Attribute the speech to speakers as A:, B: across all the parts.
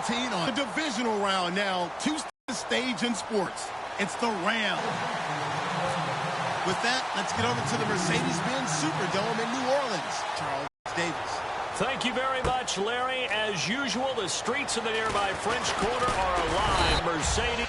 A: 17 on the divisional round now. Two-stage in sports. It's the Rams. With that, let's get over to the Mercedes-Benz Superdome in New Orleans. Charles Davis.
B: Thank you very much, Larry. As usual, the streets in the nearby French Quarter are alive. Mercedes.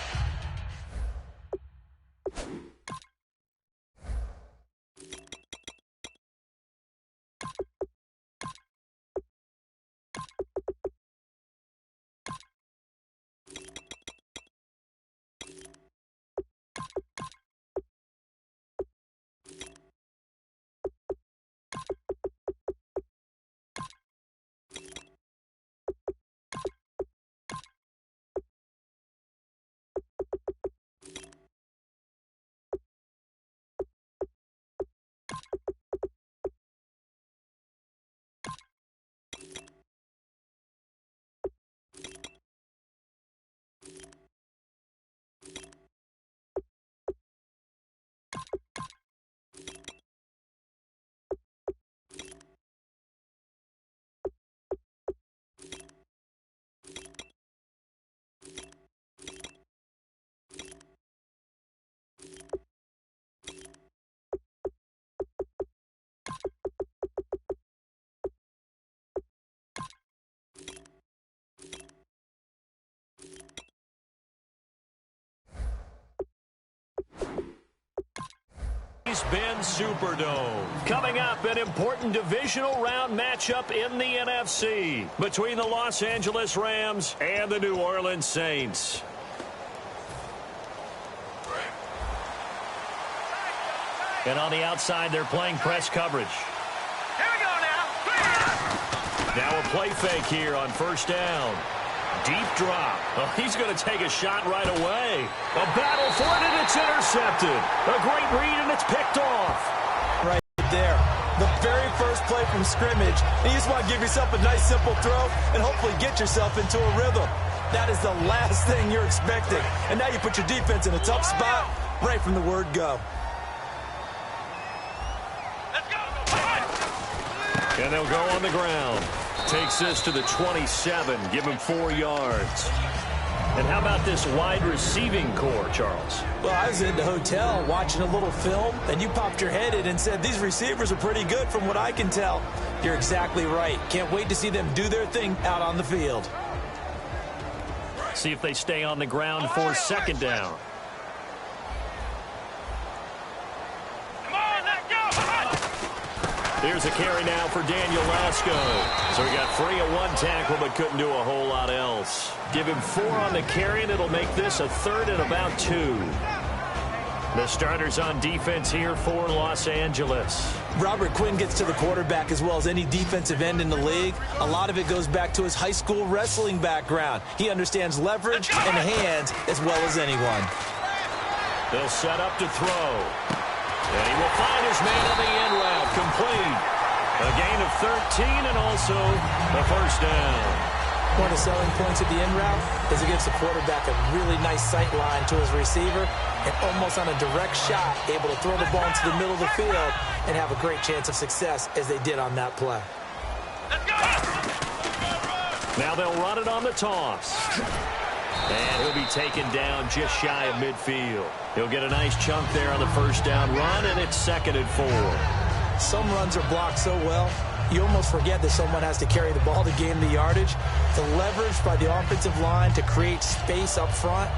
B: Mercedes-Benz Superdome. Coming up, an important divisional round matchup in the NFC between the Los Angeles Rams and the New Orleans Saints. And on the outside, they're playing press coverage.
C: Here we go now.
B: Now a play fake here on first down. Deep drop. Oh, he's going to take a shot right away. A battle for it, and it's intercepted. A great read, and it's picked off.
D: Right there. The very first play from scrimmage. And you just want to give yourself a nice, simple throw and hopefully get yourself into a rhythm. That is the last thing you're expecting. And now you put your defense in a tough spot right from the word go.
B: And they'll go on the ground. Takes this to the 27. Give him 4 yards. And how about this wide receiving core, Charles?
D: Well, I was in the hotel watching a little film, and you popped your head in and said, these receivers are pretty good from what I can tell. You're exactly right. Can't wait to see them do their thing out on the field.
B: See if they stay on the ground for second down. Here's a carry now for Daniel Lasco. So he got free of 1 tackle but couldn't do a whole lot else. Give him 4 on the carry, and it'll make this a 3rd and about 2. The starters on defense here for Los Angeles.
D: Robert Quinn gets to the quarterback as well as any defensive end in the league. A lot of it goes back to his high school wrestling background. He understands leverage and hands as well as anyone.
B: They'll set up to throw. And he will find his man on the end route, complete. A gain of 13 and also a first down.
D: One of the selling points of the end route is it gives the quarterback a really nice sight line to his receiver and almost on a direct shot, able to throw the ball into the middle of the field and have a great chance of success as they did on that play.
B: Now they'll run it on the toss. And he'll be taken down just shy of midfield. He'll get a nice chunk there on the first down run, and it's 2nd and 4.
D: Some runs are blocked so well, you almost forget that someone has to carry the ball to gain the yardage. The leverage by the offensive line to create space up front,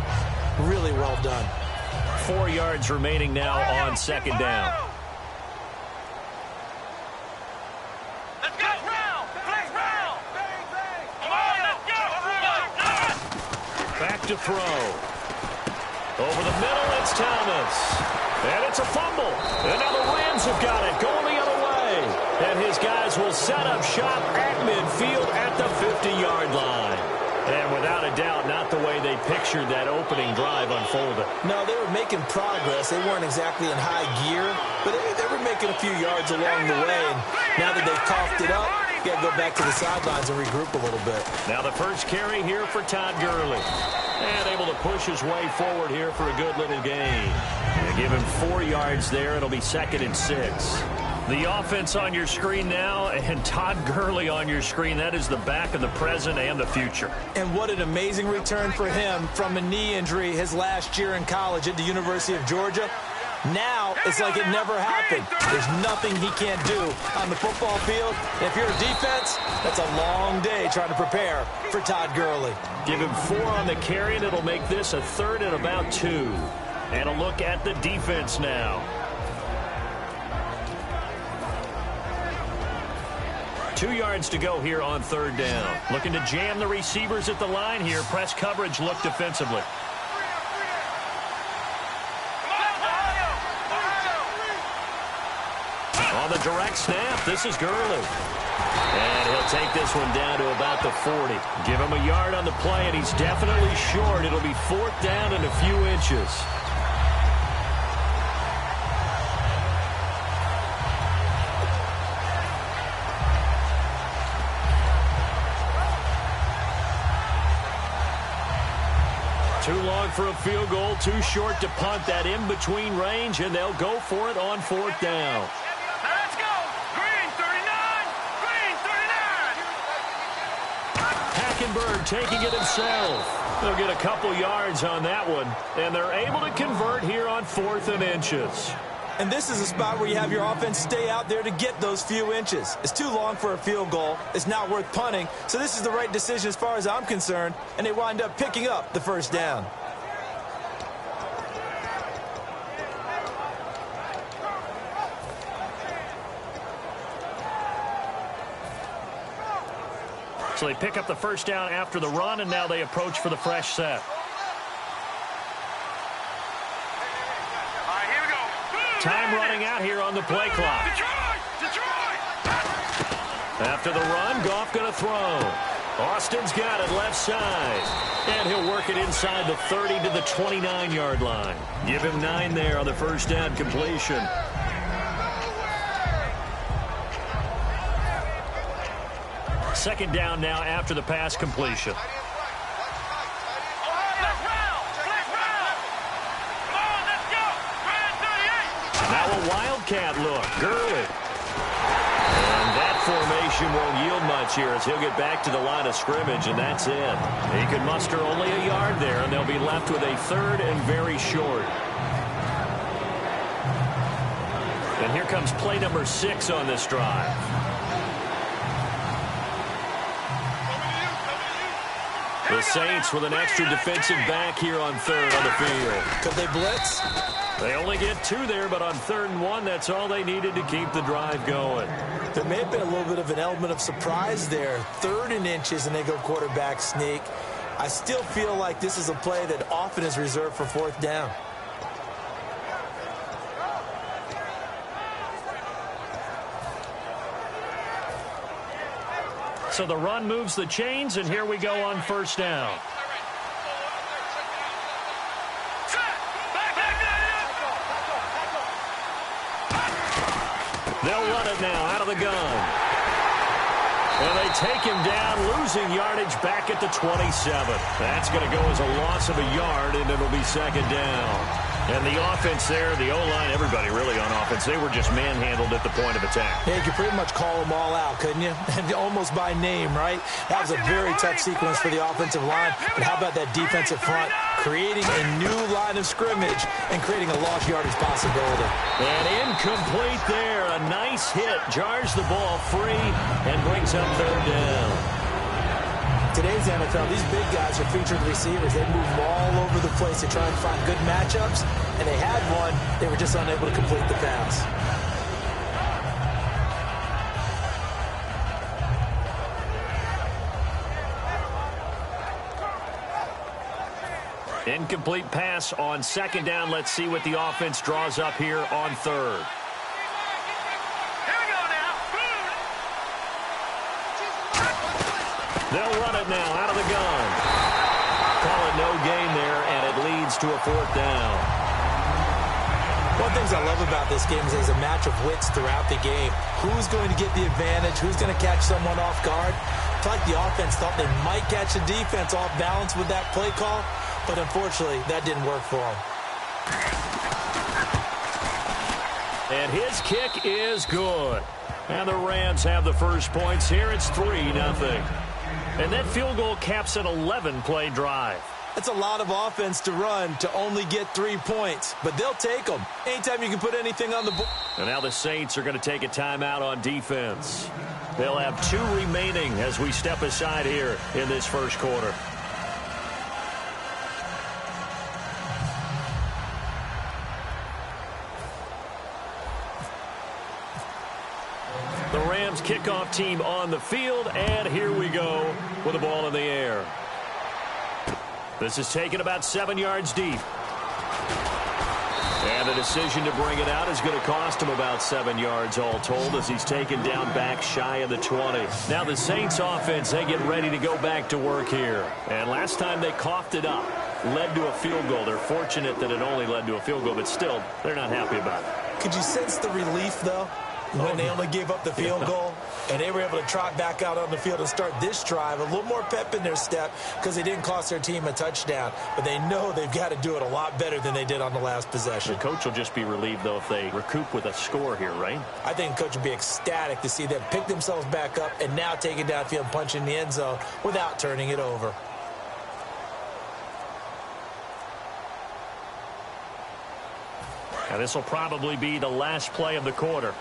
D: really well done.
B: 4 yards remaining now on second down. Back to throw. Over the middle, it's Thomas. And it's a fumble. And now the Rams have got it, going the other way. And his guys will set up shop at midfield at the 50-yard line. And without a doubt, not the way they pictured that opening drive unfolded.
D: No, they were making progress. They weren't exactly in high gear, but they were making a few yards along the way. And now that they've coughed it up, you got to go back to the sidelines and regroup a little bit.
B: Now the first carry here for Todd Gurley. And able to push his way forward here for a good little gain. And give him 4 yards there. It'll be 2nd and 6. The offense on your screen now, and Todd Gurley on your screen. That is the back of the present and the future.
D: And what an amazing return for him from a knee injury his last year in college at the University of Georgia. Now it's like it never happened. There's nothing he can't do on the football field. And if you're a defense, that's a long day trying to prepare for Todd Gurley.
B: Give him 4 on the carry, and it'll make this a 3rd and about 2. And a look at the defense now. 2 yards to go here on 3rd down. Looking to jam the receivers at the line here. Press coverage look defensively. On the direct snap, this is Gurley. And he'll take this one down to about the 40. Give him a yard on the play, and he's definitely short. It'll be 4th down and a few inches. Too long for a field goal, too short to punt that in-between range, and they'll go for it on 4th down.
C: Now let's go. Green 39. Green 39.
B: Hackenberg taking it himself. They'll get a couple yards on that one, and they're able to convert here on 4th and inches.
D: And this is a spot where you have your offense stay out there to get those few inches. It's too long for a field goal. It's not worth punting. So this is the right decision as far as I'm concerned. And they wind up picking up the 1st down.
B: So they pick up the 1st down after the run, and now they approach for the fresh set. Time running out here on the play clock.
C: Detroit!
B: After the run, Goff going to throw. Austin's got it left side. And he'll work it inside the 30 to the 29-yard line. Give him 9 there on the 1st down completion. Second down now after the pass completion. Now a wildcat look. Gurley. And that formation won't yield much here as he'll get back to the line of scrimmage, and that's it. He can muster only a yard there, and they'll be left with a 3rd and very short. And here comes play number 6 on this drive. The Saints with an extra defensive back here on 3rd on the field.
D: Could they blitz?
B: They only get 2 there, but on 3rd and 1, that's all they needed to keep the drive going.
D: There may have been a little bit of an element of surprise there. 3rd and inches, and they go quarterback sneak. I still feel like this is a play that often is reserved for 4th down.
B: So the run moves the chains, and here we go on 1st down. They'll run it now out of the gun. And they take him down, losing yardage back at the 27. That's going to go as a loss of a yard, and it'll be 2nd down. And the offense there, the O-line, everybody really on offense, they were just manhandled at the point of attack.
D: Yeah, you could pretty much call them all out, couldn't you? And almost by name, right? That was a very tough sequence for the offensive line. But how about that defensive front creating a new line of scrimmage and creating a lost yardage possibility?
B: And incomplete there. A nice hit. Jars the ball free and brings up 3rd down.
D: Today's NFL, these big guys are featured receivers. They move all over the place to try and find good matchups, and they had one. They were just unable to complete the pass.
B: Incomplete pass on 2nd down. Let's see what the offense draws up here on 3rd. They'll run it now out of the gun. Call it no gain there, and it leads to a 4th down.
D: One of the things I love about this game is there's a match of wits throughout the game. Who's going to get the advantage? Who's going to catch someone off guard? It's like the offense thought they might catch the defense off balance with that play call, but unfortunately, that didn't work for them.
B: And his kick is good. And the Rams have the first points here. It's 3-0. And that field goal caps an 11-play drive.
D: That's a lot of offense to run to only get 3 points, but they'll take them. Anytime you can put anything on the board.
B: And now the Saints are going to take a timeout on defense. They'll have 2 remaining as we step aside here in this first quarter. The Rams kickoff team on the field, and here we go with the ball in the air. This is taken about 7 yards deep. And the decision to bring it out is going to cost him about 7 yards all told as he's taken down back shy of the 20. Now the Saints offense, they get ready to go back to work here. And last time they coughed it up, led to a field goal. They're fortunate that it only led to a field goal, but still, they're not happy about it.
D: Could you sense the relief, though, when they only gave up the field goal? And they were able to trot back out on the field and start this drive. A little more pep in their step because they didn't cost their team a touchdown. But they know they've got to do it a lot better than they did on the last possession.
B: The coach will just be relieved, though, if they recoup with a score here, right?
D: I think the coach would be ecstatic to see them pick themselves back up and now take it downfield and punch in the end zone without turning it over.
B: Now this will probably be the last play of the quarter.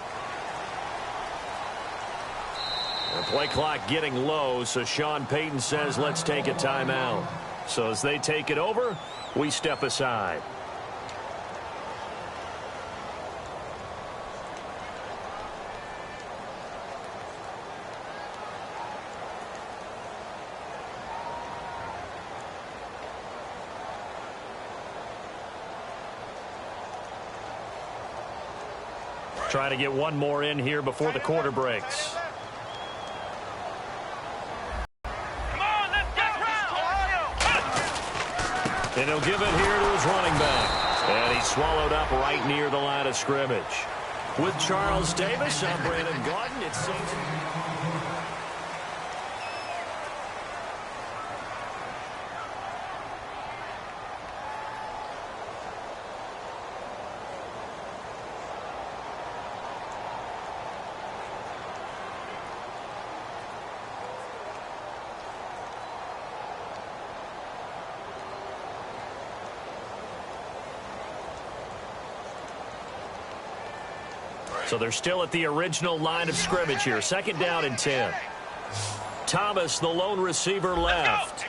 B: The play clock getting low, so Sean Payton says, let's take a timeout. So as they take it over, we step aside. Trying to get one more in here before the quarter breaks. And he'll give it here to his running back. And he's swallowed up right near the line of scrimmage. With Charles Davis, I'm Brandon Gordon. It's Saints. So they're still at the original line of scrimmage here. 2nd down and 10. Thomas, the lone receiver, left.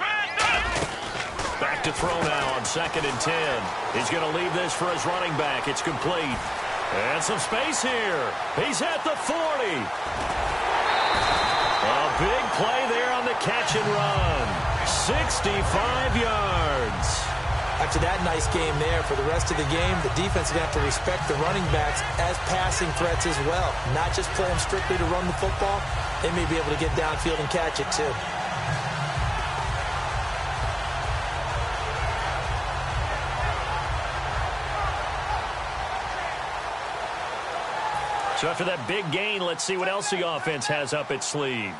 B: Back to throw now on 2nd and 10. He's going to leave this for his running back. It's complete. And some space here. He's at the 40. A big play there on the catch and run. 65 yards.
D: After that nice game there, for the rest of the game, the defense is going to have to respect the running backs as passing threats as well. Not just play them strictly to run the football. They may be able to get downfield and catch it too.
B: So after that big gain, let's see what else the offense has up its sleeve.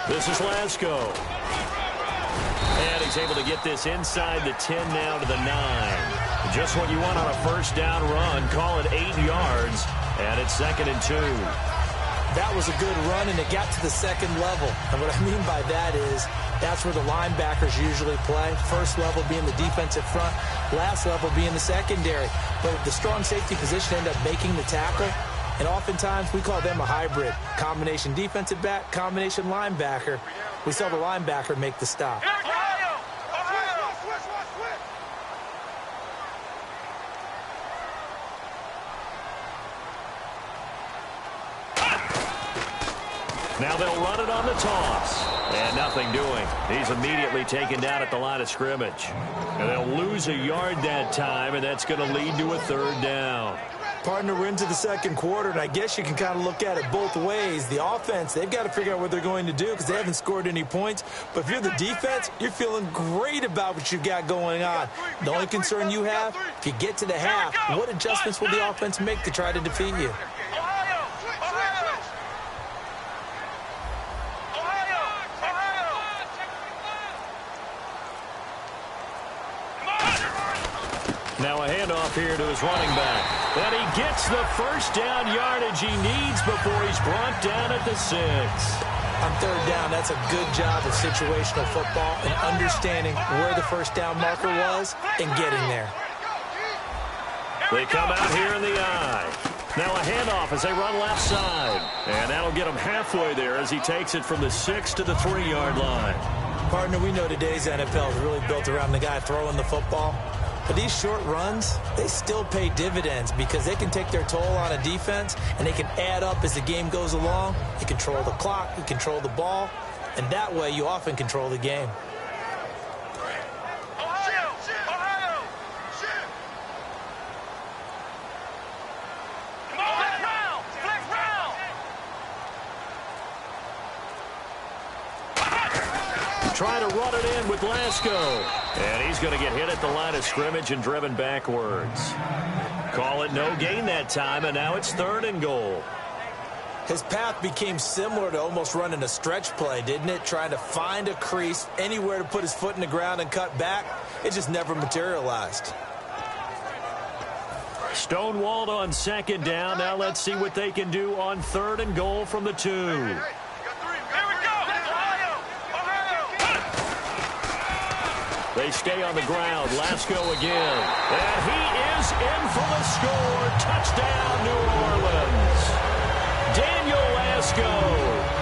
B: This is Lasco. And he's able to get this inside the 10 now to the 9. Just what you want on a first down run. Call it 8 yards. And it's 2nd and 2.
D: That was a good run, and it got to the 2nd level. And what I mean by that is that's where the linebackers usually play. First level being the defensive front. Last level being the secondary. But the strong safety position ended up making the tackle. And oftentimes, we call them a hybrid. Combination defensive back, combination linebacker. We saw the linebacker make the stop.
B: Now they'll run it on the toss. And nothing doing. He's immediately taken down at the line of scrimmage. And they'll lose a yard that time, and that's going to lead to a 3rd down.
D: Partner, we're into the 2nd quarter, and I guess you can kind of look at it both ways. The offense, they've got to figure out what they're going to do because they haven't scored any points. But if you're the defense, you're feeling great about what you've got going on. The only concern you have, if you get to the half, what adjustments will the offense make to try to defeat you?
B: off here to his running back. And he gets the first down yardage he needs before he's brought down at the 6.
D: On third down, that's a good job of situational football and understanding where the first down marker was and getting there.
B: They come out here in the I. Now a handoff as they run left side. And that'll get him halfway there as he takes it from the 6 to the 3-yard line.
D: Partner, we know today's NFL is really built around the guy throwing the football. But these short runs, they still pay dividends because they can take their toll on a defense and they can add up as the game goes along. You control the clock, you control the ball, and that way you often control the game.
B: Trying to run it in with Lasco. And he's going to get hit at the line of scrimmage and driven backwards. Call it no gain that time, and now it's 3rd and goal.
D: His path became similar to almost running a stretch play, didn't it? Trying to find a crease, anywhere to put his foot in the ground and cut back. It just never materialized.
B: Stonewalled on 2nd down. Now let's see what they can do on 3rd and goal from the 2. They stay on the ground. Lasco again. And he is in for the score. Touchdown, New Orleans. Daniel Lasco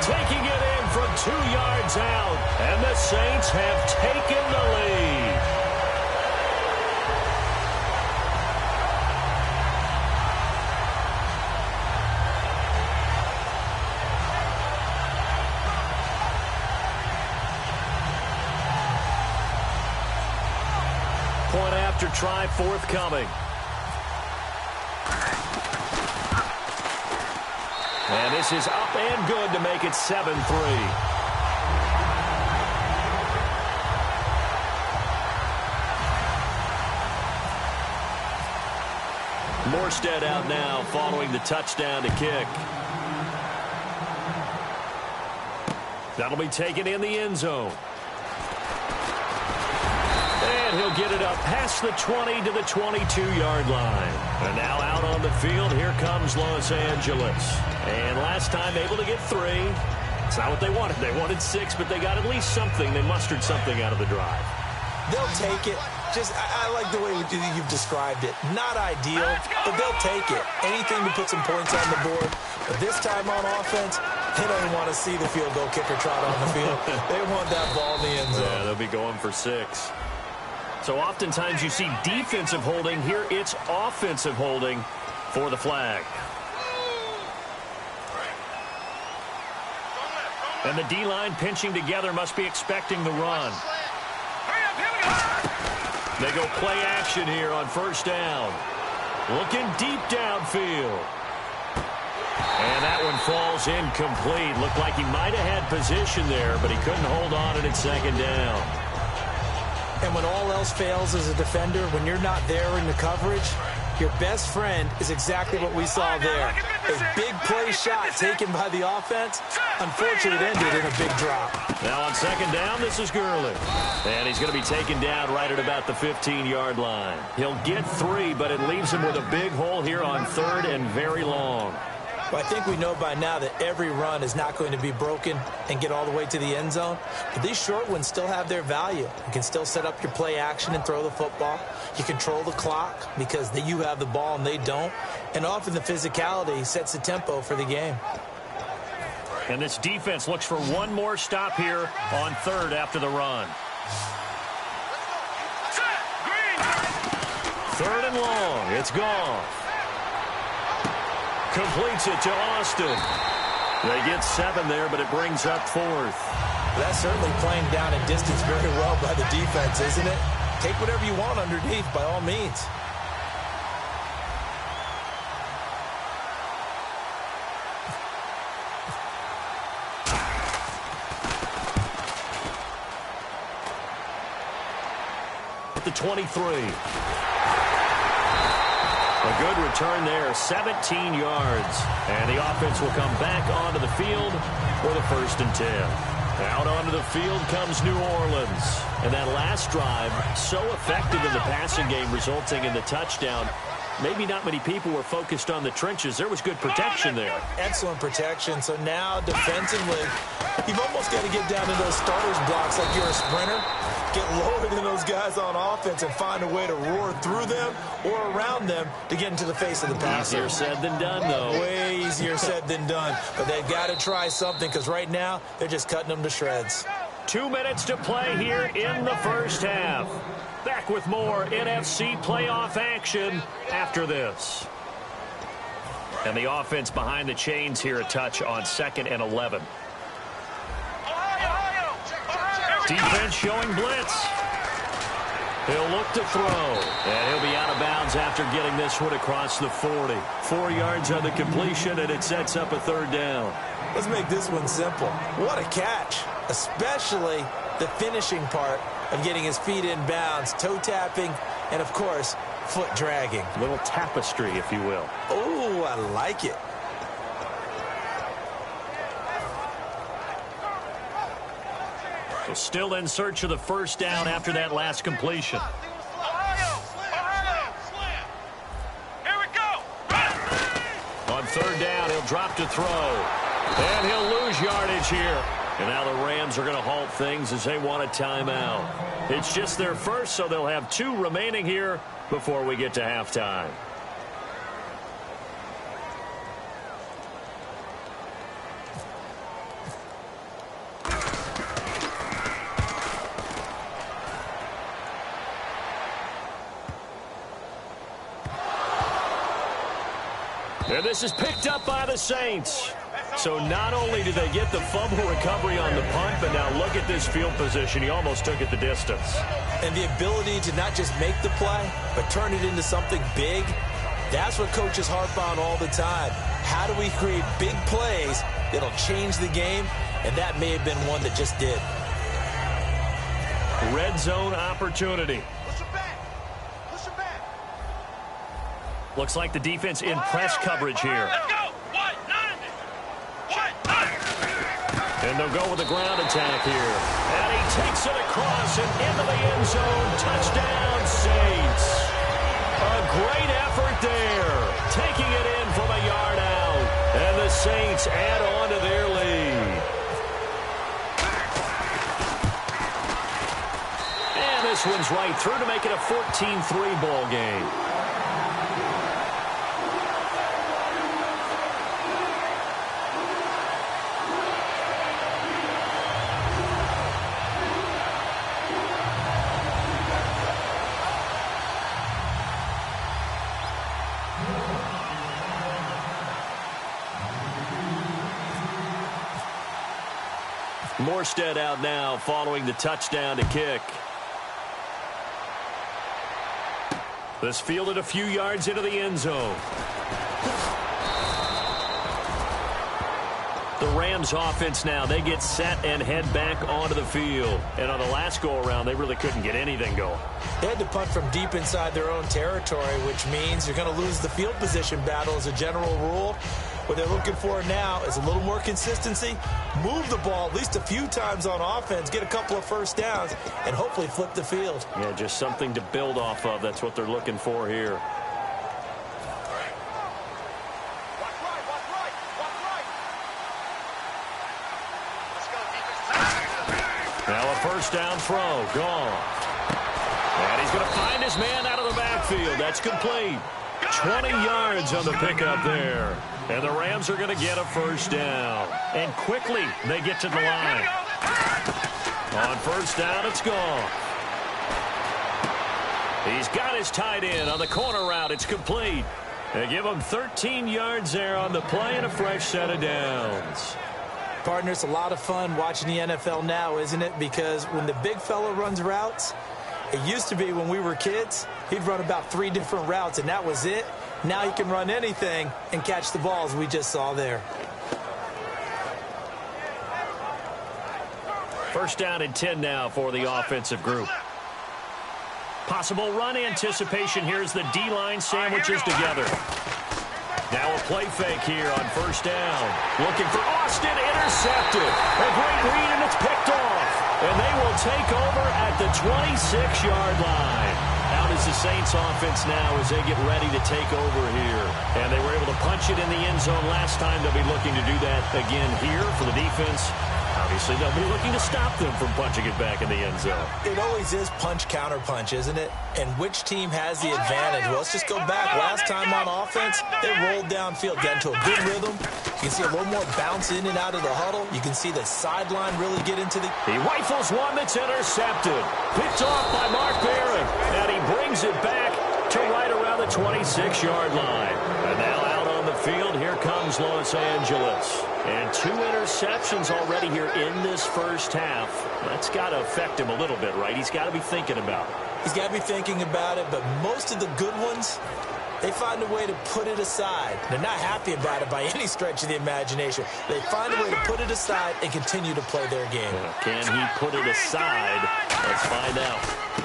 B: taking it in from 2 yards out. And the Saints have taken the lead. Point after try forthcoming. And this is up and good to make it 7-3. Morstead out now following the touchdown to kick. That'll be taken in the end zone. And he'll get it up past the 20 to the 22-yard line. And now out on the field, here comes Los Angeles. And last time able to get 3. It's not what they wanted. They wanted 6, but they got at least something. They mustered something out of the drive.
D: They'll take it. I like the way you've described it. Not ideal, but they'll take it. Anything to put some points on the board. But this time on offense, they don't want to see the field goal kicker trot on the field. They want that ball in the end zone.
B: Yeah, they'll be going for 6. So oftentimes you see defensive holding. Here it's offensive holding for the flag. And the D-line pinching together must be expecting the run. They go play action here on 1st down. Looking deep downfield. And that one falls incomplete. Looked like he might have had position there, but he couldn't hold on it at 2nd down.
D: And when all else fails as a defender, when you're not there in the coverage, your best friend is exactly what we saw there. A big play shot taken by the offense. Unfortunately, it ended in a big drop.
B: Now on 2nd down, this is Gurley. And he's going to be taken down right at about the 15-yard line. He'll get 3, but it leaves him with a big hole here on 3rd and very long.
D: Well, I think we know by now that every run is not going to be broken and get all the way to the end zone. But these short ones still have their value. You can still set up your play action and throw the football. You control the clock because you have the ball and they don't. And often the physicality sets the tempo for the game.
B: And this defense looks for one more stop here on 3rd after the run. 3rd and long. It's Goff. Completes it to Austin. They get 7 there, but it brings up 4th.
D: That's certainly playing down in distance very well by the defense, isn't it? Take whatever you want underneath, by all means.
B: The 23. A good return there, 17 yards. And the offense will come back onto the field for the 1st and 10. Out onto the field comes New Orleans. And that last drive, so effective in the passing game, resulting in the touchdown. Maybe not many people were focused on the trenches. There was good protection there.
D: Excellent protection. So now defensively, you've almost got to get down to those starters blocks like you're a sprinter. Get lower than those guys on offense and find a way to roar through them or around them to get into the face of the passer.
B: Easier said than done, though.
D: Way easier said than done. But they've got to try something because right now they're just cutting them to shreds.
B: 2 minutes to play here in the first half. Back with more NFC playoff action after this. And the offense behind the chains here, a touch on 2nd and 11. Defense showing blitz. He'll look to throw. And he'll be out of bounds after getting this one across the 40. 4 yards on the completion, and it sets up a 3rd down.
D: Let's make this one simple. What a catch, especially the finishing part of getting his feet in bounds, toe tapping, and, of course, foot dragging.
B: A little tapestry, if you will.
D: Oh, I like it.
B: So still in search of the 1st down after that last completion.
C: Here we go.
B: On 3rd down, he'll drop to throw. And he'll lose yardage here. And now the Rams are going to halt things as they want a timeout. It's just their first, so they'll have 2 remaining here before we get to halftime. And this is picked up by the Saints. So not only did they get the fumble recovery on the punt, but now look at this field position. He almost took it the distance.
D: And the ability to not just make the play, but turn it into something big, that's what coaches harp on all the time. How do we create big plays that'll change the game? And that may have been one that just did.
B: Red zone opportunity. Looks like the defense in press coverage here.
C: Let's go. White 90. White 90.
B: And they'll go with the ground attack here. And he takes it across and into the end zone. Touchdown, Saints. A great effort there. Taking it in from a yard out. And the Saints add on to their lead. And this one's right through to make it a 14-3 ball game. Morstead out now following the touchdown to kick. This fielded a few yards into the end zone. The Rams offense now, they get set and head back onto the field. And on the last go-around, they really couldn't get anything going.
D: They had to punt from deep inside their own territory, which means you're going to lose the field position battle as a general rule. What they're looking for now is a little more consistency, move the ball at least a few times on offense, get a couple of 1st downs, and hopefully flip the field.
B: Yeah, just something to build off of. That's what they're looking for here. Now a 1st down throw, gone. And he's going to find his man out of the backfield. That's complete. 20 yards on the pickup there. And the Rams are going to get a 1st down. And quickly, they get to the line. On 1st down, it's gone. He's got his tight end on the corner route. It's complete. They give him 13 yards there on the play and a fresh set of downs.
D: Partner, it's a lot of fun watching the NFL now, isn't it? Because when the big fella runs routes, it used to be when we were kids, he'd run about 3 different routes, and that was it. Now he can run anything and catch the balls we just saw there.
B: 1st down and 10 now for the offensive group. Possible run anticipation here as the D-line sandwiches together. Now a play fake here on first down. Looking for Austin, intercepted. A great read, and it's picked off. And they will take over at the 26-yard line. Out is the Saints offense now as they get ready to take over here. And they were able to punch it in the end zone last time. They'll be looking to do that again here for the defense. Obviously, they'll be looking to stop them from punching it back in the end zone.
D: It always is punch-counter-punch, isn't it? And which team has the advantage? Well, let's just go back. Last time on offense, they rolled downfield, got into a good rhythm. You can see a little more bounce in and out of the huddle. You can see the sideline really get into the...
B: He rifles one that's intercepted. Picked off by Mark Barron. And he brings it back to right around the 26-yard line. And now out on the field, here comes Los Angeles. And 2 interceptions already here in this first half. That's got to affect him a little bit, right? He's got to be thinking about it.
D: He's got to be thinking about it, but most of the good ones, they find a way to put it aside. They're not happy about it by any stretch of the imagination. They find a way to put it aside and continue to play their game.
B: Can he put it aside? Let's find out.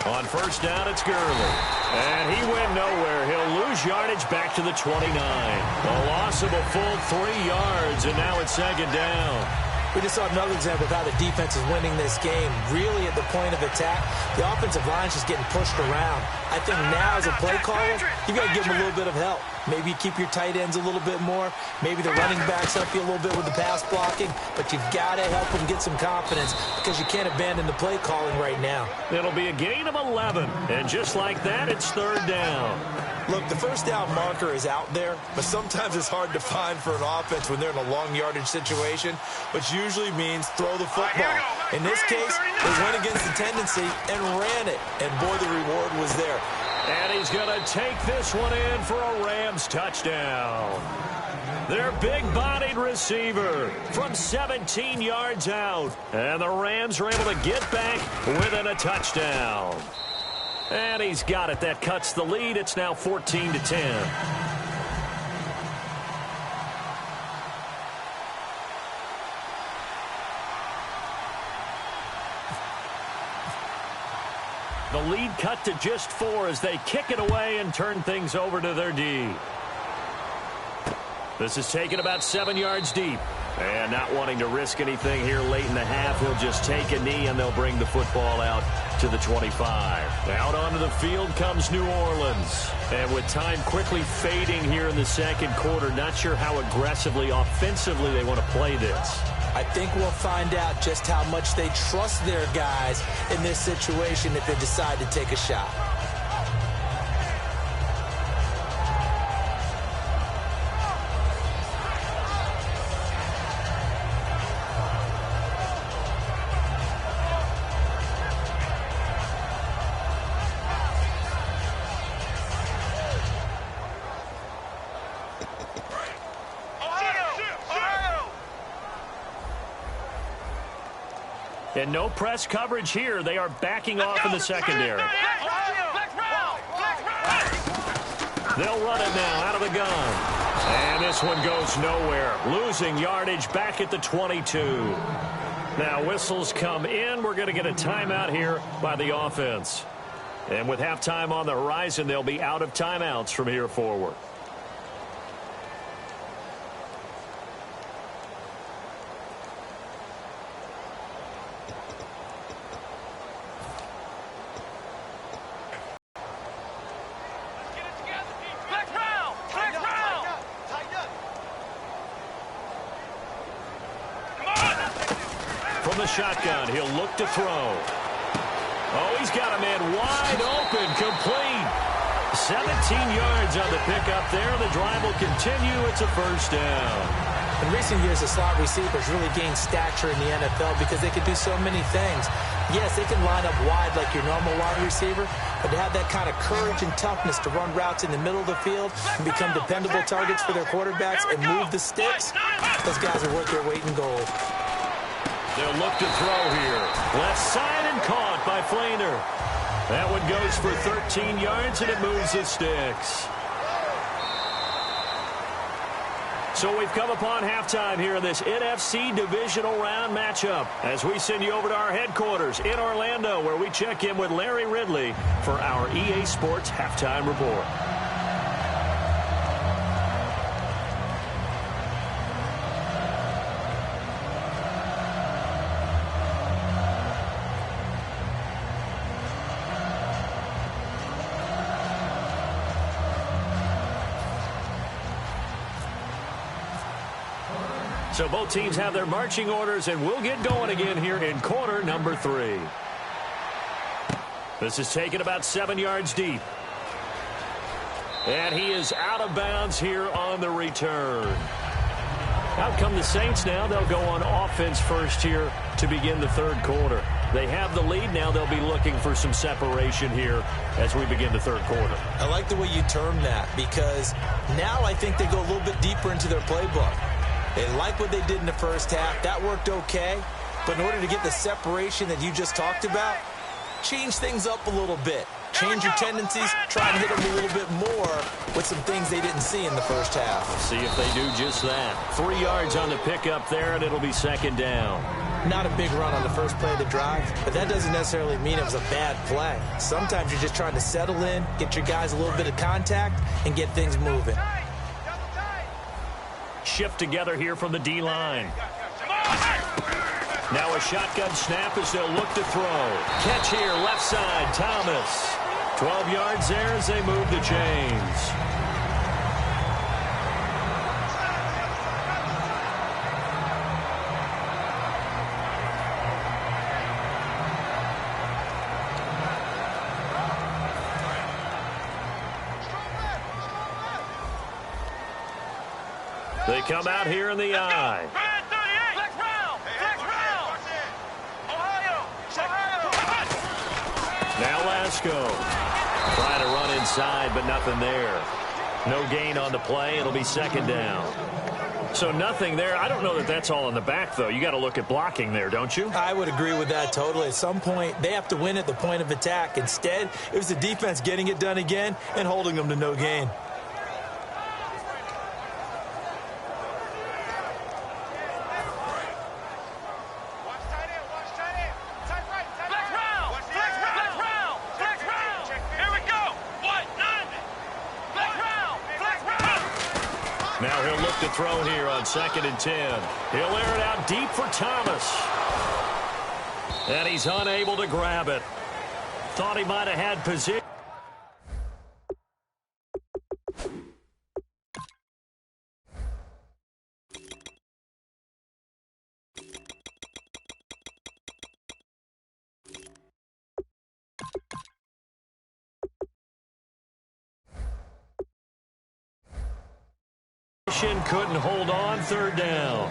B: On first down, it's Gurley. And he went nowhere. He'll lose yardage back to the 29. A loss of a full 3 yards, and now it's second down.
D: We just saw another example of how the defense is winning this game. Really at the point of attack, the offensive line is just getting pushed around. I think now as a play caller, you've got to give them a little bit of help. Maybe keep your tight ends a little bit more. Maybe the running backs help you a little bit with the pass blocking. But you've got to help them get some confidence because you can't abandon the play calling right now.
B: It'll be a gain of 11. And just like that, it's third down.
D: Look, the first down marker is out there, but sometimes it's hard to find for an offense when they're in a long yardage situation, which usually means throw the football. In this case, they went against the tendency and ran it, and boy, the reward was there.
B: And he's going to take this one in for a Rams touchdown. Their big-bodied receiver from 17 yards out. And the Rams are able to get back within a touchdown. And he's got it. That cuts the lead. It's now 14-10. The lead cut to just 4 as they kick it away and turn things over to their D. This is taken about 7 yards deep. And not wanting to risk anything here late in the half, he'll just take a knee and they'll bring the football out to the 25. Out onto the field comes New Orleans. And with time quickly fading here in the second quarter, not sure how aggressively, offensively they want to play this.
D: I think we'll find out just how much they trust their guys in this situation if they decide to take a shot.
B: And no press coverage here. They are backing off in the secondary. They'll run it now out of the gun. And this one goes nowhere. Losing yardage back at the 22. Now whistles come in. We're going to get a timeout here by the offense. And with halftime on the horizon, they'll be out of timeouts from here forward. From the shotgun, he'll look to throw. Oh, he's got a man wide open, complete. 17 yards on the pickup there. The drive will continue. It's a first down.
D: In recent years, the slot receivers really gained stature in the NFL because they can do so many things. Yes, they can line up wide like your normal wide receiver, but to have that kind of courage and toughness to run routes in the middle of the field and become dependable targets for their quarterbacks and move the sticks, those guys are worth their weight in gold.
B: They'll look to throw here. Left side and caught by Flainer. That one goes for 13 yards, and it moves the sticks. So we've come upon halftime here in this NFC divisional round matchup as we send you over to our headquarters in Orlando, where we check in with Larry Ridley for our EA Sports Halftime Report. So both teams have their marching orders, and we'll get going again here in quarter number 3. This is taken about 7 yards deep. And he is out of bounds here on the return. Out come the Saints now. They'll go on offense first here to begin the third quarter. They have the lead. Now they'll be looking for some separation here as we begin the third quarter.
D: I like the way you term that, because now I think they go a little bit deeper into their playbook. They like what they did in the first half. That worked okay. But in order to get the separation that you just talked about, change things up a little bit. Change your tendencies, try and hit them a little bit more with some things they didn't see in the first half.
B: See if they do just that. 3 yards on the pickup there, and it'll be second down.
D: Not a big run on the first play of the drive, but that doesn't necessarily mean it was a bad play. Sometimes you're just trying to settle in, get your guys a little bit of contact, and get things moving.
B: Shift together here from the D-line. Now a shotgun snap as they'll look to throw. Catch here, left side, Thomas. 12 yards there as they move the chains. They come out here in the eye. Now Lasco trying to run inside, but nothing there. No gain on the play. It'll be second down. So nothing there. I don't know that that's all in the back, though. You got to look at blocking there, don't you?
D: I would agree with that totally. At some point, they have to win at the point of attack. Instead, it was the defense getting it done again and holding them to no gain.
B: Now he'll look to throw here on 2nd and 10. He'll air it out deep for Thomas. And he's unable to grab it. Thought he might have had position. Couldn't hold on, third down.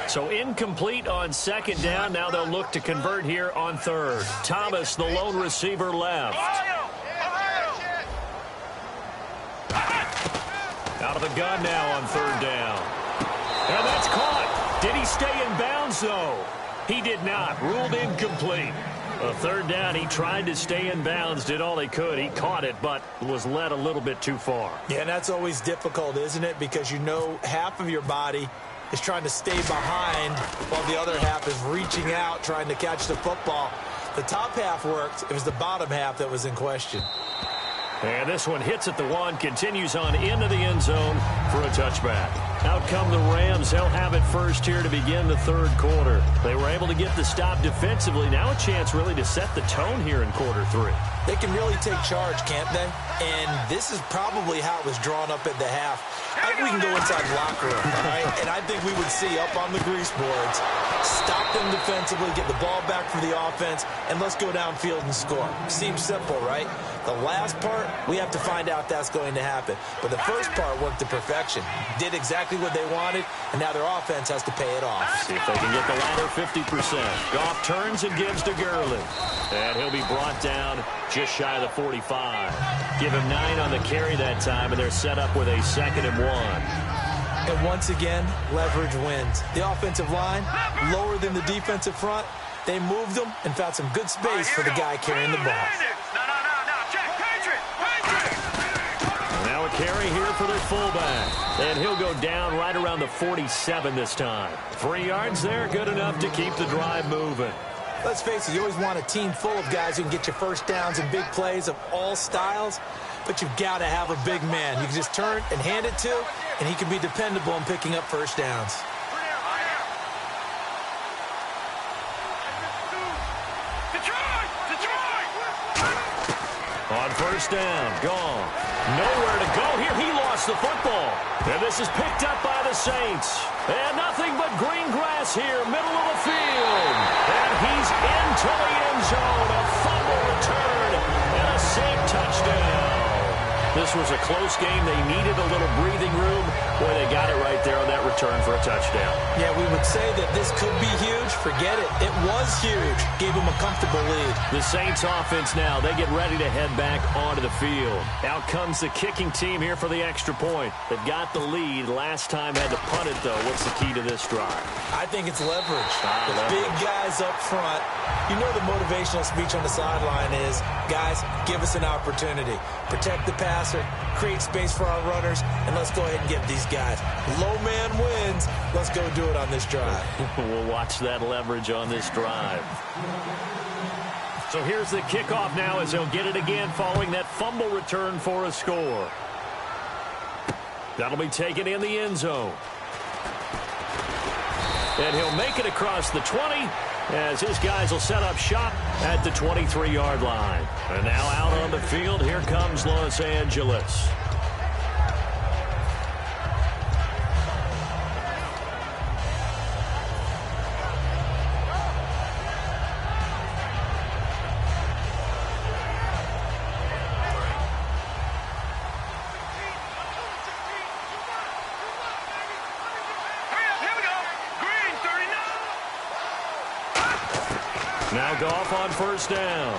B: So incomplete on second down. Now they'll look to convert here on third. Thomas, the lone receiver, left. Out of the gun now on third down. And that's caught. Did he stay in bounds, though? He did not. Ruled incomplete. A third down, he tried to stay in bounds, did all he could. He caught it, but was led a little bit too far.
D: Yeah, and that's always difficult, isn't it? Because you know half of your body is trying to stay behind while the other half is reaching out, trying to catch the football. The top half worked. It was the bottom half that was in question.
B: And this one hits at the 1, continues on into the end zone for a touchback. Out come the Rams. They'll have it first here to begin the third quarter. They were able to get the stop defensively. Now a chance really to set the tone here in quarter 3.
D: They can really take charge, can't they? And this is probably how it was drawn up at the half. I think we can go inside the locker room, all right? And I think we would see up on the grease boards, stop them defensively, get the ball back for the offense, and let's go downfield and score. Seems simple, right? The last part, we have to find out that's going to happen. But the first part worked to perfection. Did exactly what they wanted, and now their offense has to pay it off.
B: See if they can get the latter 50%. Goff turns and gives to Gurley. And he'll be brought down just shy of the 45. Give him 9 on the carry that time, and they're set up with a 2nd and 1.
D: And once again, leverage wins. The offensive line, lower than the defensive front. They moved them and found some good space for the guy carrying the ball.
B: Now a carry here for their fullback. And he'll go down right around the 47 this time. 3 yards there, good enough to keep the drive moving.
D: Let's face it, you always want a team full of guys who can get you first downs and big plays of all styles, but you've got to have a big man you can just turn and hand it to, and he can be dependable in picking up first downs.
B: first down. Gone. Nowhere to go here. He lost the football. And this is picked up by the Saints. And nothing but green grass here, middle of the field. And he's into the end zone. A fumble return and a safe touchdown. This was a close game. They needed a little breathing room. Boy, they got it right there on that return for a touchdown.
D: Yeah, we would say that this could be huge. Forget it. It was huge. Gave him a comfortable lead.
B: The Saints offense now, they get ready to head back onto the field. Out comes the kicking team here for the extra point. They've got the lead. Last time had to punt it, though. What's the key to this drive?
D: I think it's leverage. Those big guys up front. You know the motivational speech on the sideline is, guys, give us an opportunity. Protect the passer, create space for our runners, and let's go ahead and give these guys. Low man wins. Let's go do it on this drive.
B: We'll watch that leverage on this drive. So here's the kickoff now as he'll get it again following that fumble return for a score. That'll be taken in the end zone. And he'll make it across the 20 as his guys will set up shop at the 23-yard line. And now out on the field, here comes Los Angeles. Now Goff on first down.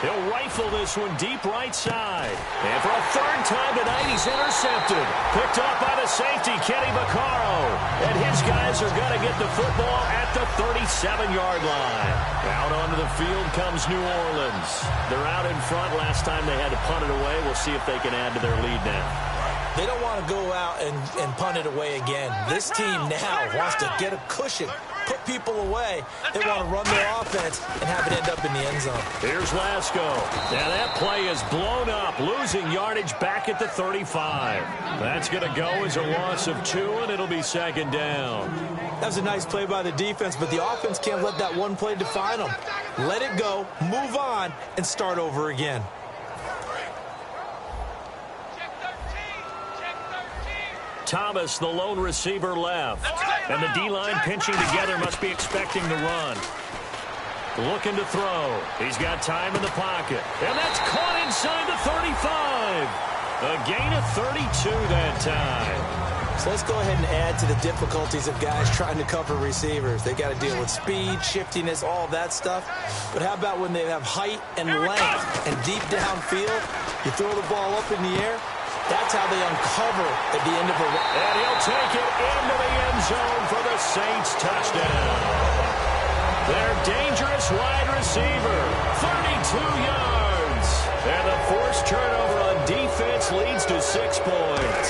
B: He'll rifle this one deep right side. And for a third time tonight, he's intercepted. Picked off by the safety, Kenny Vaccaro. And his guys are going to get the football at the 37-yard line. Out onto the field comes New Orleans. They're out in front. Last time they had to punt it away. We'll see if they can add to their lead now.
D: They don't want to go out and punt it away again. This team now wants to get a cushion, put people away. They want to run their offense and have it end up in the end zone.
B: Here's Lasco. Now that play is blown up, losing yardage back at the 35. That's going to go as a loss of 2, and it'll be second down.
D: That was a nice play by the defense, but the offense can't let that one play define them. Let it go, move on, and start over again.
B: Thomas, the lone receiver, left. And the D-line pinching together, must be expecting the run. Looking to throw. He's got time in the pocket. And that's caught inside the 35. A gain of 32 that time.
D: So let's go ahead and add to the difficulties of guys trying to cover receivers. They got to deal with speed, shiftiness, all that stuff. But how about when they have height and length and deep downfield? You throw the ball up in the air. That's how they uncover at the end of a run.
B: And he'll take it into the end zone for the Saints touchdown. Their dangerous wide receiver, 32 yards. And the forced turnover on defense leads to 6 points.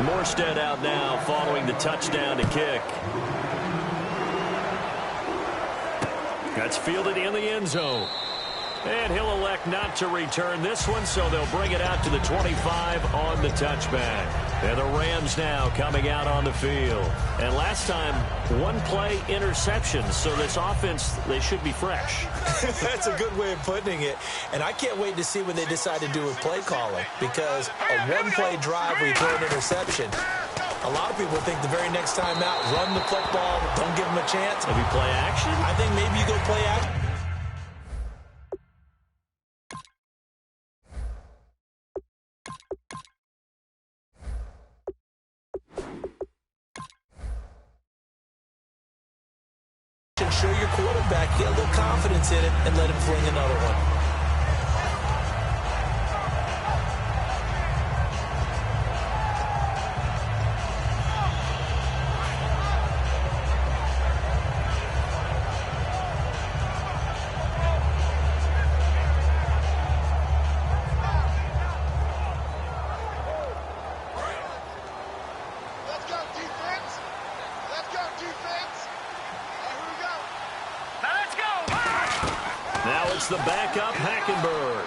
B: Morstead out now following the touchdown to kick. That's fielded in the end zone. And he'll elect not to return this one, so they'll bring it out to the 25 on the touchback. And the Rams now coming out on the field. And last time, one play interception, so this offense, they should be fresh.
D: That's a good way of putting it. And I can't wait to see what they decide to do with play calling, because a one-play drive where you throw an interception, a lot of people think the very next time out, run the football, don't give them a chance.
B: Maybe play action?
D: I think maybe you go play action. Show your quarterback, get a little confidence in it, and let him fling another one.
B: The backup, Hackenberg.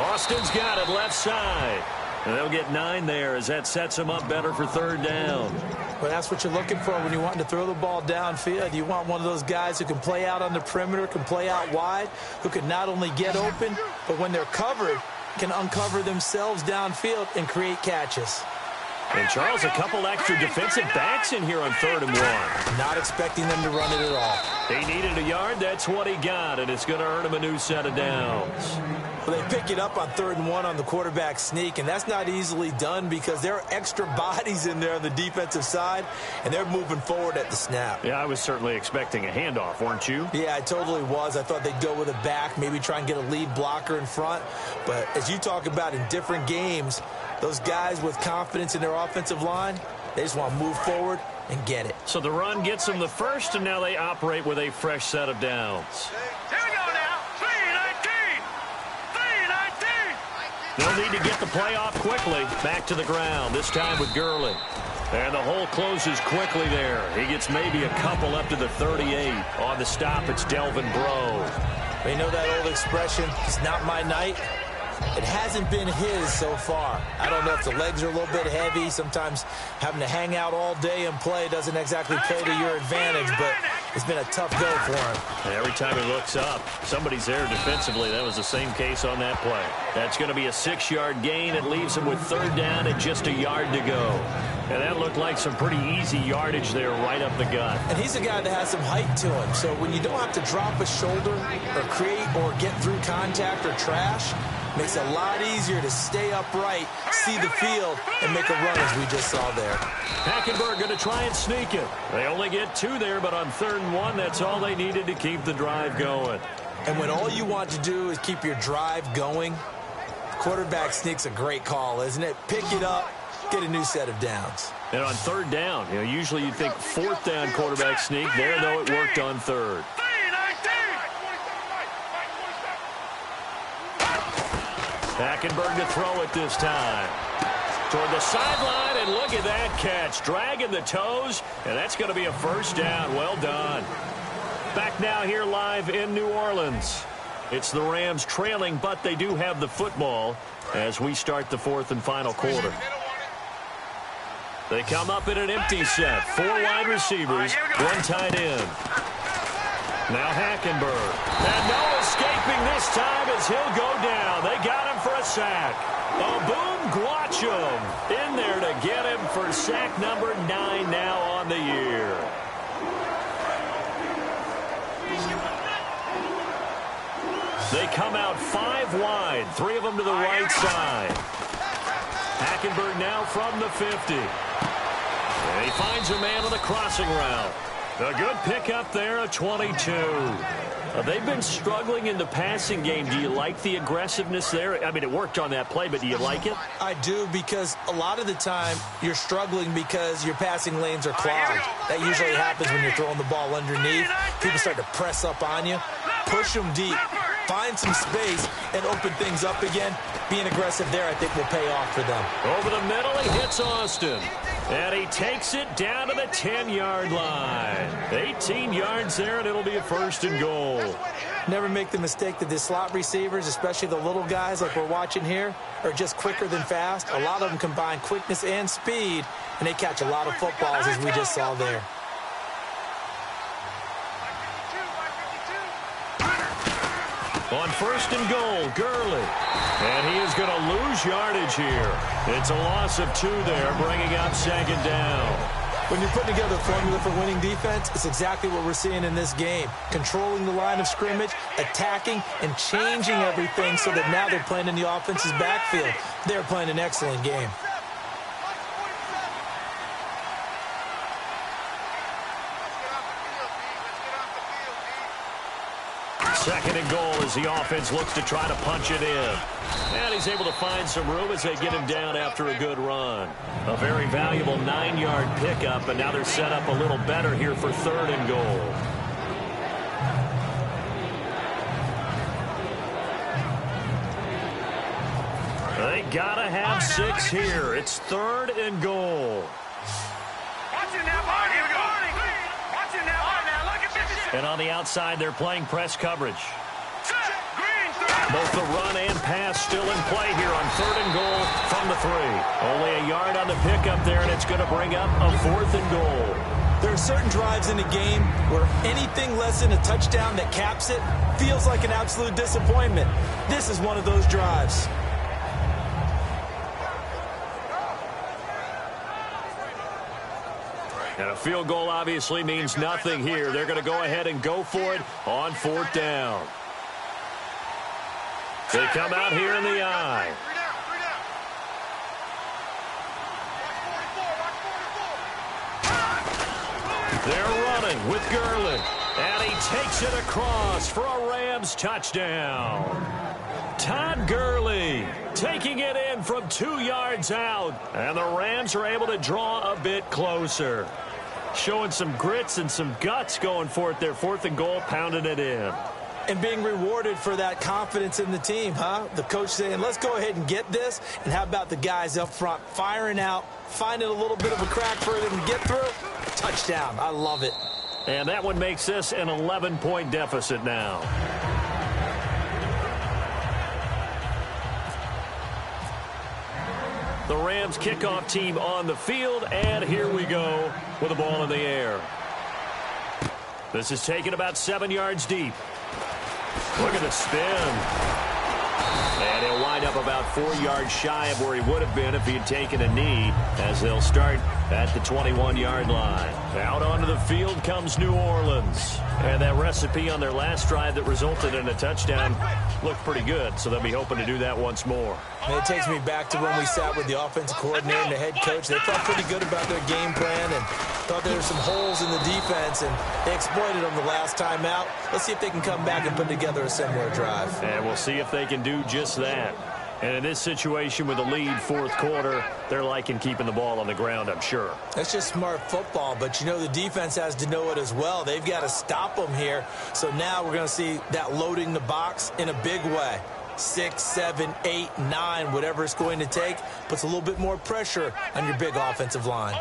B: Austin's got it left side. And they'll get 9 there as that sets them up better for third down.
D: Well, that's what you're looking for when you're wanting to throw the ball downfield. You want one of those guys who can play out on the perimeter, can play out wide, who can not only get open, but when they're covered, can uncover themselves downfield and create catches.
B: And, Charles, a couple extra defensive backs in here on 3rd and 1.
D: Not expecting them to run it at all.
B: He needed a yard. That's what he got, and it's going to earn him a new set of downs.
D: Well, they pick it up on 3rd and 1 on the quarterback sneak, and that's not easily done because there are extra bodies in there on the defensive side, and they're moving forward at the snap.
B: Yeah, I was certainly expecting a handoff, weren't you?
D: Yeah, I totally was. I thought they'd go with a back, maybe try and get a lead blocker in front. But as you talk about in different games, those guys with confidence in their offensive line, they just want to move forward and get it.
B: So the run gets them the first, and now they operate with a fresh set of downs.
C: Here we go now. 3-19. 3-19.
B: They'll need to get the play off quickly. Back to the ground, this time with Gurley. And the hole closes quickly there. He gets maybe a couple up to the 38. On the stop, it's Delvin Breaux.
D: You know that old expression, it's not my night? It hasn't been his so far. I don't know if the legs are a little bit heavy. Sometimes having to hang out all day and play doesn't exactly play to your advantage, but it's been a tough go for him.
B: And every time he looks up, somebody's there defensively. That was the same case on that play. That's going to be a 6-yard gain. It leaves him with 3rd down and just a yard to go. And that looked like some pretty easy yardage there right up the gut.
D: And he's a guy that has some height to him. So when you don't have to drop a shoulder or create or get through contact or trash, makes it a lot easier to stay upright, see the field, and make a run as we just saw there.
B: Hackenberg going to try and sneak it. They only get 2 there, but on 3rd and 1, that's all they needed to keep the drive going.
D: And when all you want to do is keep your drive going, quarterback sneak's a great call, isn't it? Pick it up, get a new set of downs.
B: And on 3rd down, usually you'd think 4th down quarterback sneak. There, though, it worked on 3rd. Hackenberg to throw it this time. Toward the sideline, and look at that catch. Dragging the toes, and that's going to be a 1st down. Well done. Back now here live in New Orleans. It's the Rams trailing, but they do have the football as we start the 4th and final quarter. They come up in an empty set. 4 wide receivers, 1 tight end. Now Hackenberg. And no escaping this time as he'll go down. They got him for a sack. Boom Guachum in there to get him for sack number 9 now on the year. They come out 5 wide, 3 of them to the right side. Hackenberg now from the 50. And he finds a man on the crossing route. A good pickup there, a 22. They've been struggling in the passing game. Do you like the aggressiveness there? I mean, it worked on that play, but do you like it?
D: I do, because a lot of the time you're struggling because your passing lanes are clogged. That usually happens when you're throwing the ball underneath. People start to press up on you. Push them deep. Find some space and open things up again. Being aggressive there, I think, will pay off for them.
B: Over the middle, he hits Austin. And he takes it down to the 10-yard line. 18 yards there, and it'll be a 1st and goal.
D: Never make the mistake that the slot receivers, especially the little guys like we're watching here, are just quicker than fast. A lot of them combine quickness and speed, and they catch a lot of footballs, as we just saw there.
B: On 1st and goal, Gurley. And he is going to lose yardage here. It's a loss of 2 there, bringing up 2nd down.
D: When you're putting together a formula for winning defense, it's exactly what we're seeing in this game. Controlling the line of scrimmage, attacking, and changing everything so that now they're playing in the offense's backfield. They're playing an excellent game.
B: Second and goal as the offense looks to try to punch it in. And he's able to find some room as they get him down after a good run. A very valuable 9-yard pickup, and now they're set up a little better here for 3rd and goal. They gotta have 6 here. It's 3rd and goal.
C: Watch it now, Barney. Here we go. Watch it now, Barney. Now look at this.
B: And on the outside, they're playing press coverage.
C: Set. Green, 3.
B: Both the run and pass still in play here on 3rd and goal from the 3. Only a yard on the pickup there, and it's going to bring up a 4th and goal.
D: There are certain drives in the game where anything less than a touchdown that caps it feels like an absolute disappointment. This is one of those drives.
B: And a field goal obviously means nothing here. They're going to go ahead and go for it on 4th down. They come out here in the I. They're running with Gurley. And he takes it across for a Rams touchdown. Todd Gurley taking it in from 2 yards out. And the Rams are able to draw a bit closer. Showing some grits and some guts going for it. Their 4th and goal, pounding it in.
D: And being rewarded for that confidence in the team, huh? The coach saying, let's go ahead and get this. And how about the guys up front firing out, finding a little bit of a crack for them to get through? Touchdown. I love it.
B: And that one makes this an 11-point deficit now. The Rams kickoff team on the field, and here we go with the ball in the air. This is taken about 7 yards deep. Look at the spin. And he'll wind up about 4 yards shy of where he would have been if he had taken a knee, as they'll start at the 21-yard line. Out onto the field comes New Orleans. And that recipe on their last drive that resulted in a touchdown looked pretty good, so they'll be hoping to do that once more.
D: And it takes me back to when we sat with the offensive coordinator and the head coach. They felt pretty good about their game plan and thought there were some holes in the defense, and they exploited them the last time out. Let's see if they can come back and put together a similar drive.
B: And we'll see if they can do just that. And in this situation with a lead 4th quarter, they're liking keeping the ball on the ground, I'm sure.
D: That's just smart football, but you know the defense has to know it as well. They've got to stop them here. So now we're going to see that loading the box in a big way. 6, 7, 8, 9, whatever it's going to take, puts a little bit more pressure on your big offensive line.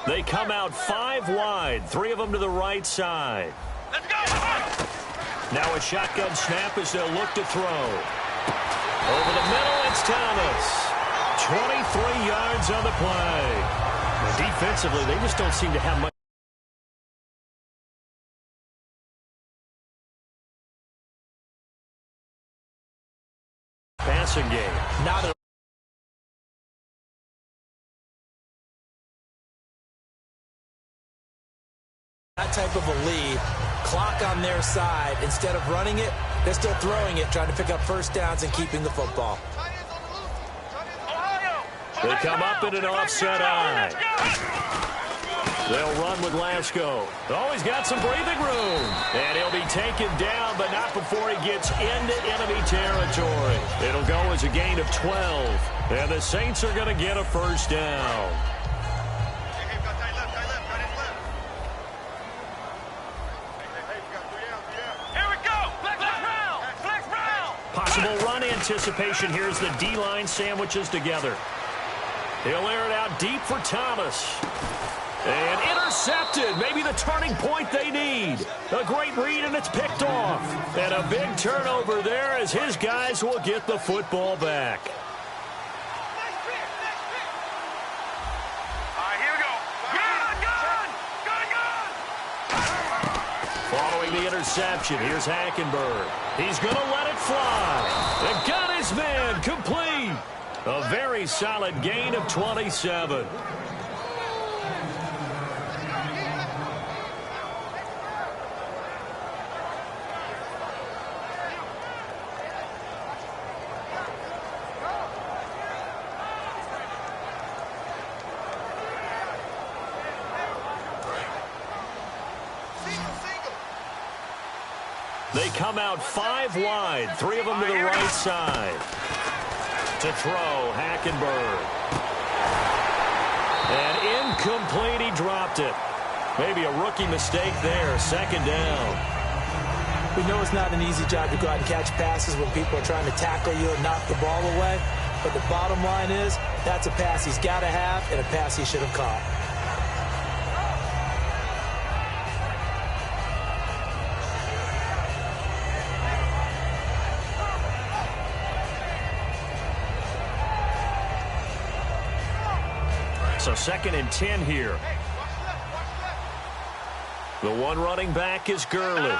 B: They come out 5 wide, 3 of them to the right side.
C: Let's go!
B: Now a shotgun snap as they'll look to throw. Over the middle, it's Thomas. 23 yards on the play. And defensively, they just don't seem to have much. Passing game.
D: Not a that type of a lead. Clock on their side. Instead of running it, they're still throwing it, trying to pick up first downs and keeping the football.
B: They come up in an offset eye. They'll run with Lasco. Oh, he's got some breathing room. And he'll be taken down, but not before he gets into enemy territory. It'll go as a gain of 12. And the Saints are going to get a first down. Possible run anticipation. Here's the D-line sandwiches together. He'll air it out deep for Thomas. And intercepted. Maybe the turning point they need. A great read, and it's picked off. And a big turnover there as his guys will get the football back. Following the interception, here's Hackenberg. He's going to let it fly. And got his man complete. A very solid gain of 27. They come out 5 wide, 3 of them to the right side. To throw, Hackenberg. And incomplete, he dropped it. Maybe a rookie mistake there, 2nd down.
D: We know it's not an easy job to go out and catch passes when people are trying to tackle you and knock the ball away. But the bottom line is, that's a pass he's got to have and a pass he should have caught.
B: So 2nd and 10 here. The one running back is Gurley.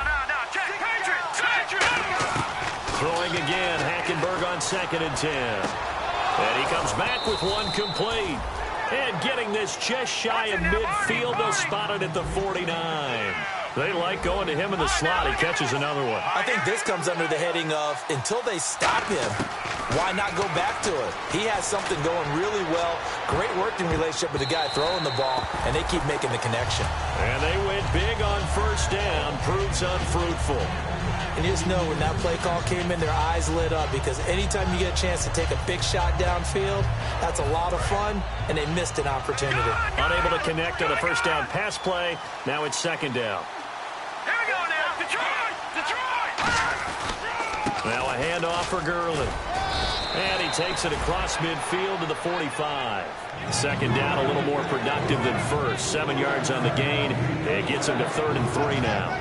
B: Throwing again, Hackenberg on 2nd and 10. And he comes back with one complete. And getting this just shy of midfield, they'll spot it at the 49. They like going to him in the slot. He catches another one.
D: I think this comes under the heading of, until they stop him, why not go back to it? He has something going really well. Great working relationship with the guy throwing the ball, and they keep making the connection.
B: And they went big on 1st down. Proves unfruitful.
D: And you just know when that play call came in, their eyes lit up, because anytime you get a chance to take a big shot downfield, that's a lot of fun, and they missed an opportunity.
B: Unable to connect on a 1st down pass play. Now it's 2nd down.
C: Here we go now. Detroit! Detroit!
B: Now a handoff for Gurley. And he takes it across midfield to the 45. 2nd down, a little more productive than 1st. 7 yards on the gain. It gets him to 3rd and 3 now.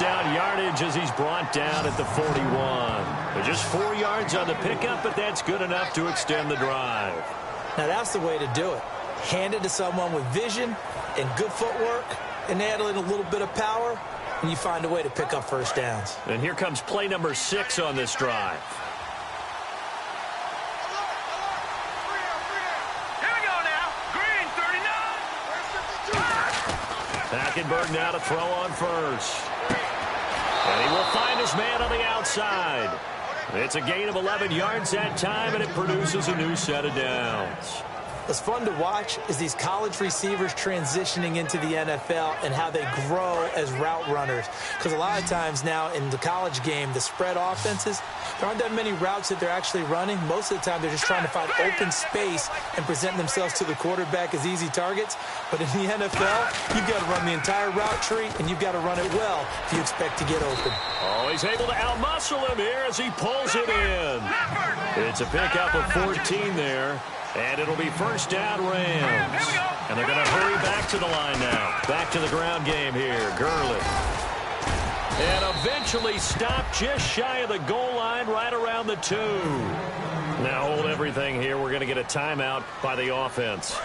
B: Down yardage as he's brought down at the 41. Just 4 yards on the pickup, but that's good enough to extend the drive.
D: Now that's the way to do it. Hand it to someone with vision and good footwork, and add in a little bit of power, and you find a way to pick up 1st downs.
B: And here comes play number 6 on this drive.
C: Here we go now. Green, 39.
B: Hackenberg now to throw on 1st. And he will find his man on the outside. It's a gain of 11 yards that time, and it produces a new set of downs.
D: What's fun to watch is these college receivers transitioning into the NFL and how they grow as route runners. Because a lot of times now in the college game, the spread offenses, there aren't that many routes that they're actually running. Most of the time, they're just trying to find open space and present themselves to the quarterback as easy targets. But in the NFL, you've got to run the entire route tree, and you've got to run it well if you expect to get open.
B: Oh, he's able to outmuscle him here as he pulls it in. It's a pickup of 14 there. And it'll be 1st down Rams. And they're going to hurry back to the line now. Back to the ground game here. Gurley. And eventually stopped just shy of the goal line right around the 2. Now hold everything here. We're going to get a timeout by the offense.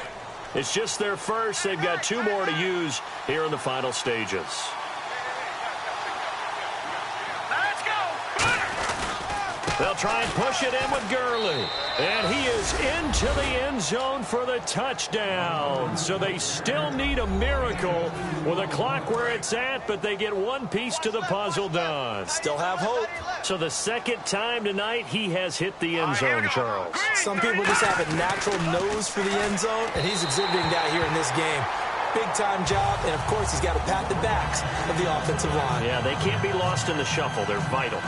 B: It's just their first. They've got 2 more to use here in the final stages.
C: Let's go.
B: They'll try and push it in with Gurley. And he is into the end zone for the touchdown. So they still need a miracle with a clock where it's at, but they get one piece to the puzzle done.
D: Still have hope.
B: So the 2nd time tonight he has hit the end zone, Charles.
D: Some people just have a natural nose for the end zone, and he's exhibiting that here in this game. Big-time job, and of course he's got to pat the backs of the offensive line.
B: Yeah, they can't be lost in the shuffle. They're vital.